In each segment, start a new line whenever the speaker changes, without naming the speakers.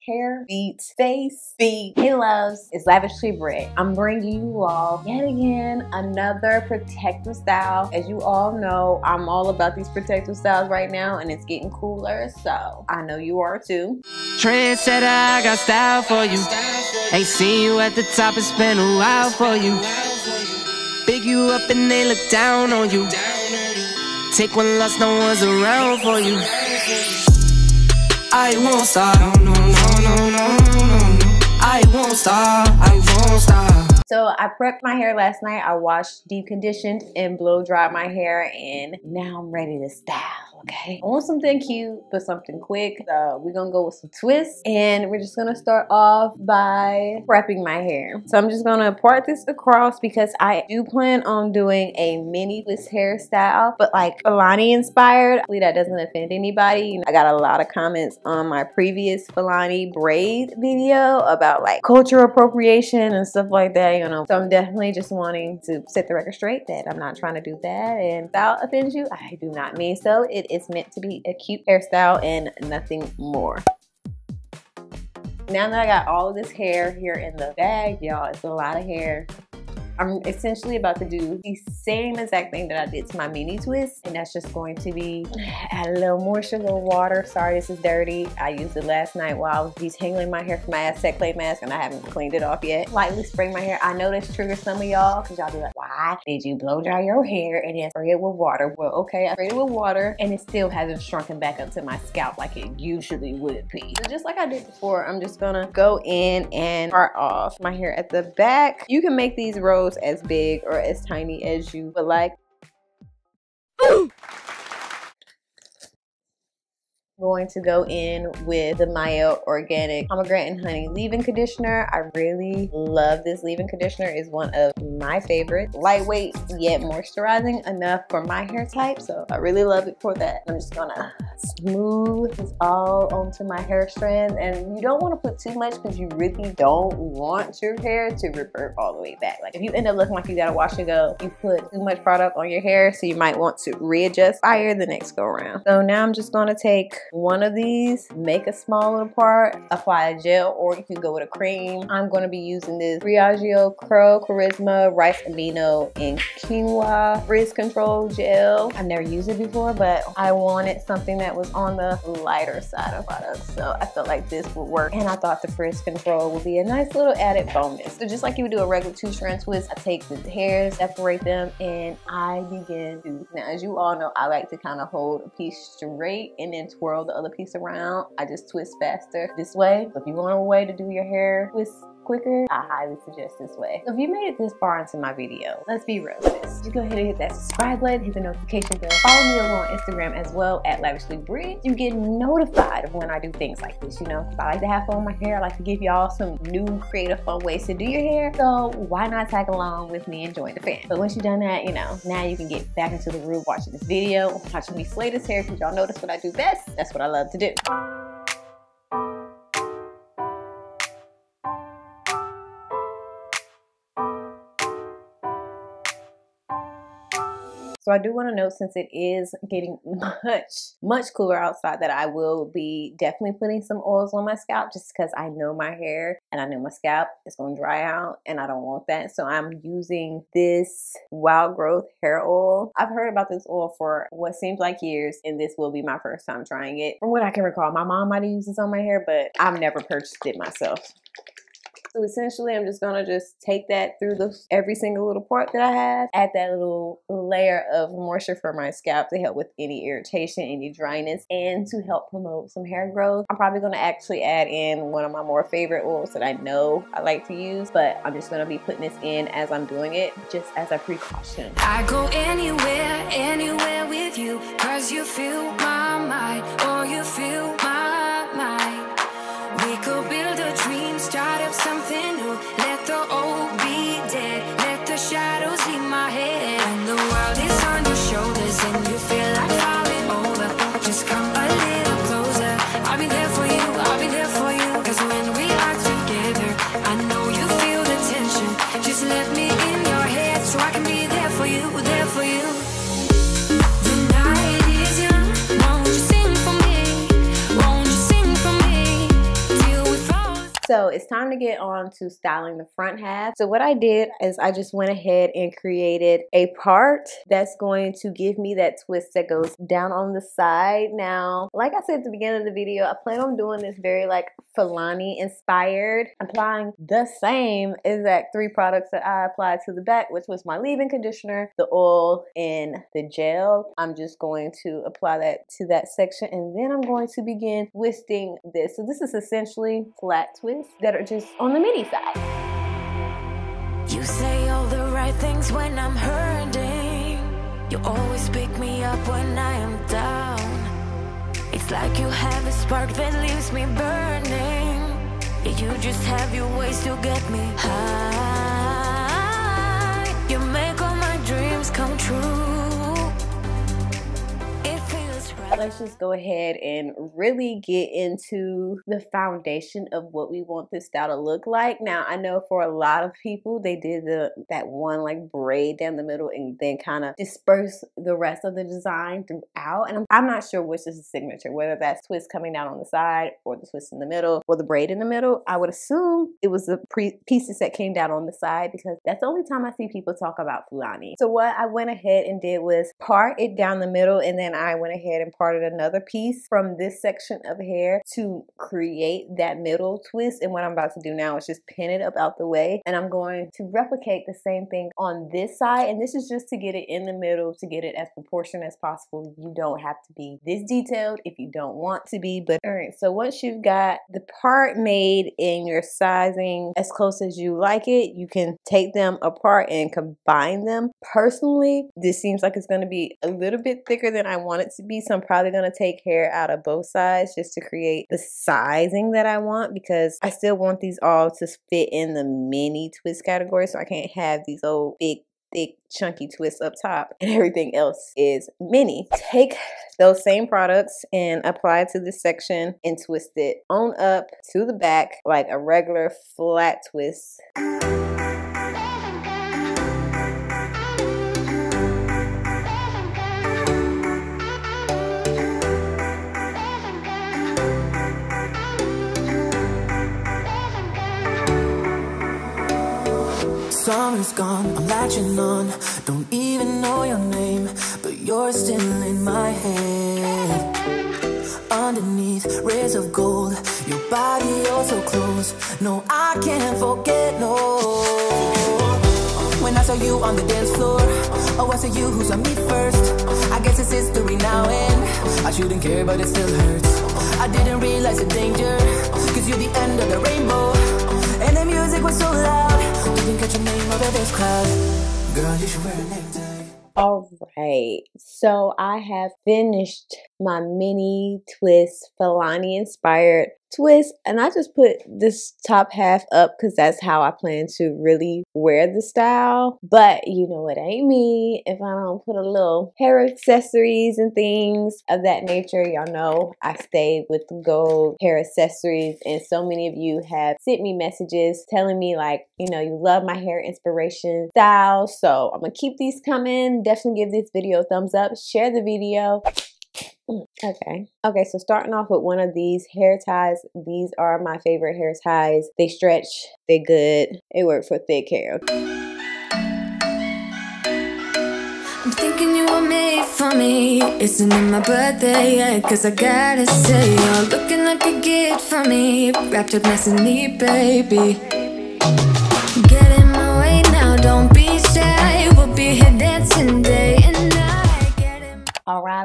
hair, feet, face, feet. Hey loves, it's Lavishly Britt. I'm bringing you all yet again another protective style. As you all know, I'm all about these protective styles right now, and it's getting cooler, so I know you are too.
Trendsetter, I got style for you. Ain't seen you at the top, it's been a while for you. Big you up and they look down on you. Take one loss, no one's around for you. I won't stop, no, no, no, no, no, no. I won't stop, I won't stop.
So I prepped my hair last night. I washed, deep conditioned, and blow dried my hair, and now I'm ready to style, okay? I want something cute, but something quick. So we're gonna go with some twists, and we're just gonna start off by prepping my hair. So I'm just gonna part this across because I do plan on doing a mini twist hairstyle, but like Fulani inspired. Hopefully that doesn't offend anybody. You know, I got a lot of comments on my previous Fulani braid video about like cultural appropriation and stuff like that. You know, so I'm definitely just wanting to set the record straight that I'm not trying to do that, and if that offends you, I do not mean so. It is meant to be a cute hairstyle and nothing more. Now that I got all of this hair here in the bag, y'all, it's a lot of hair. I'm essentially about to do the same exact thing that I did to my mini twist, and that's just going to be add a little moisture, a little water. Sorry, this is dirty. I used it last night while I was detangling my hair from my Aztec clay mask, and I haven't cleaned it off yet. Lightly spray my hair. I know this triggers some of y'all because y'all be like, why did you blow dry your hair and then spray it with water? Well, okay, I sprayed it with water, and it still hasn't shrunken back up to my scalp like it usually would be. So just like I did before, I'm just gonna go in and part off my hair at the back. You can make these rows as big or as tiny as you would like. Going to go in with the Mayo Organic Pomegranate and Honey leave-in conditioner. I really love this leave-in conditioner. It's one of my favorites. Lightweight yet moisturizing enough for my hair type, so I really love it for that. I'm just gonna smooth this all onto my hair strands, and you don't want to put too much because you really don't want your hair to revert all the way back. Like if you end up looking like you gotta wash and go, you put too much product on your hair, so you might want to readjust fire the next go around. So now I'm just gonna take one of these, make a small little part, apply a gel, or you can go with a cream. I'm going to be using this Briogeo Curl Charisma Rice Amino and Quinoa Frizz Control Gel. I've never used it before, but I wanted something that was on the lighter side of products, so I felt like this would work, and I thought the Frizz Control would be a nice little added bonus. So just like you would do a regular two-strand twist, I take the hairs, separate them, and I begin to, now as you all know, I like to kind of hold a piece straight and then twirl the other piece around. I just twist faster this way. So if you want a way to do your hair twist quicker, I highly suggest this way. So if you made it this far into my video, let's be real with this. Just go ahead and hit that subscribe button, hit the notification bell. Follow me over on Instagram as well at @LavishlyBritt. You get notified of when I do things like this, you know. I like to have fun with my hair. I like to give y'all some new creative fun ways to do your hair. So why not tag along with me and join the fam? So once you've done that, you know, now you can get back into the groove watching this video, watching me slay this hair, because y'all know that's what I do best. That's what I love to do. So I do want to note, since it is getting much cooler outside, that I will be definitely putting some oils on my scalp, just because I know my hair and I know my scalp is going to dry out and I don't want that. So I'm using this Wild Growth hair oil. I've heard about this oil for what seems like years, and this will be my first time trying it. From what I can recall, my mom might have used this on my hair, but I've never purchased it myself. So essentially, I'm just gonna just take that through every single little part that I have, add that little layer of moisture for my scalp to help with any irritation, any dryness, and to help promote some hair growth. I'm probably gonna actually add in one of my more favorite oils that I know I like to use, but I'm just gonna be putting this in as I'm doing it, just as a precaution.
I go anywhere with you, cause you feel my mind, or you feel my mind. We could build a dream, start up something new. Let the old be dead, let the shadows leave my head. When the world is on your shoulders and you feel like falling over, just come a little closer. I'll be there for you, I'll be there for you. Cause when we are together, I know you feel the tension. Just let me in your head so I can be there for you, there for you. The night is young, won't you sing for me? Won't you sing for me? Till we
So it's time to get on to styling the front half. So what I did is I just went ahead and created a part that's going to give me that twist that goes down on the side. Now, like I said at the beginning of the video, I plan on doing this very like Fulani inspired, applying the same exact 3 products that I applied to the back, which was my leave-in conditioner, the oil, and the gel. I'm just going to apply that to that section, and then I'm going to begin twisting this. So this is essentially flat twists that are just on the mini side.
You say all the right things when I'm hurting. You always pick me up when I am down. It's like you have a spark that leaves me burning. Yeah, you just have your ways to get me high. You make all my dreams come true. It feels right.
Let's just go ahead and really get into the foundation of what we want this style to look like. Now, I know for a lot of people, they did that one like braid down the middle and then kind of disperse the rest of the design throughout. And I'm not sure which is the signature, whether that's twist coming down on the side or the twist in the middle or the braid in the middle. I would assume it was the pieces that came down on the side because that's the only time I see people talk about Fulani. So what I went ahead and did was part it down the middle, and then I went ahead and parted another piece from this section of hair to create that middle twist. And what I'm about to do now is just pin it up out the way, and I'm going to replicate the same thing on this side. And this is just to get it in the middle, to get it as proportionate as possible. You don't have to be this detailed if you don't want to be. But all right, so once you've got the part made in your sizing as close as you like it, you can take them apart and combine them. Personally, this seems like it's going to be a little bit thicker than I want it to be, so I'm probably going to take hair out of both sides just to create the sizing that I want, because I still want these all to fit in the mini twist category, so I can't have these old big thick chunky twists up top and everything else is mini. Take those same products and apply it to this section and twist it on up to the back like a regular flat twist.
Summer's gone, I'm latching on. Don't even know your name, but you're still in my head. Underneath rays of gold, your body oh so close. No, I can't forget, no. When I saw you on the dance floor, oh, I saw you who saw me first. I guess it's history now, and I shouldn't care, but it still hurts. I didn't realize the danger, cause you're the end of the rainbow. And the music was so loud, didn't catch your name over this crowd. Girl, you should wear a name tag.
All right, so I have finished my mini twist Fulani inspired twist, and I just put this top half up because that's how I plan to really wear the style. But you know, it ain't me if I don't put a little hair accessories and things of that nature. Y'all know I stayed with the gold hair accessories, and so many of you have sent me messages telling me like, you know, you love my hair inspiration style. So I'm gonna keep these coming. Definitely give this video a thumbs up, share the video. Okay, so starting off with one of these hair ties. These are my favorite hair ties. They stretch, they good, they work for thick hair.
I'm thinking you were made for me. Isn't it my birthday yet? Cause I gotta say, you're looking like a gift for me. Wrapped up nice and neat, baby. Get in my way now, don't be shy. We'll be here dancing day and night.
All right.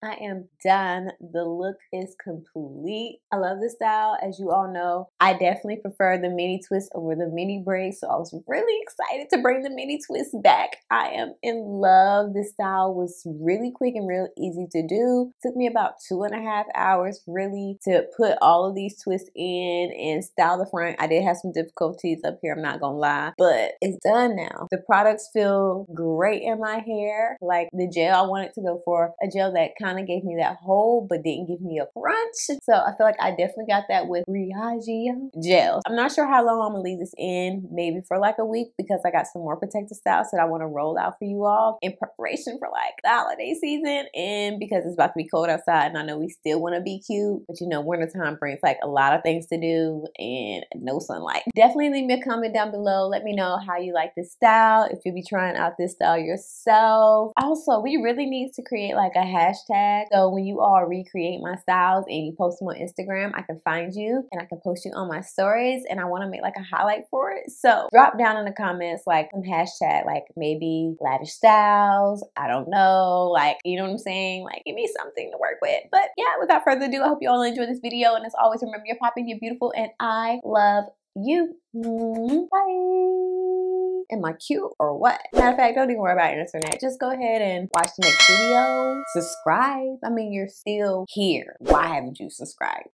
I am done. The look is complete. I love this style. As you all know, I definitely prefer the mini twist over the mini braid, so I was really excited to bring the mini twist back. I am in love. This style was really quick and real easy to do. Took me about 2.5 hours really to put all of these twists in and style the front. I did have some difficulties up here, I'm not gonna lie, but it's done now. The products feel great in my hair. Like the gel, I wanted to go for a gel that kind kind of gave me that hold but didn't give me a crunch. So I feel like I definitely got that with Briogeo gel. I'm not sure how long I'm gonna leave this in, maybe for like a week, because I got some more protective styles that I want to roll out for you all in preparation for like the holiday season, and because it's about to be cold outside and I know we still want to be cute, but you know, wintertime brings like a lot of things to do and no sunlight. Definitely leave me a comment down below. Let me know how you like this style, if you'll be trying out this style yourself. Also, we really need to create like a hashtag, so when you all recreate my styles and you post them on Instagram, I can find you and I can post you on my stories, and I want to make like a highlight for it. So drop down in the comments like some hashtag, like maybe lavish styles, I don't know, like, you know what I'm saying, like give me something to work with. But yeah, without further ado, I hope you all enjoyed this video, and as always, remember, you're popping, you're beautiful, and I love you. Bye. Am I cute or what? Matter of fact, don't even worry about answering that. Just go ahead and watch the next video. Subscribe. I mean, you're still here. Why haven't you subscribed?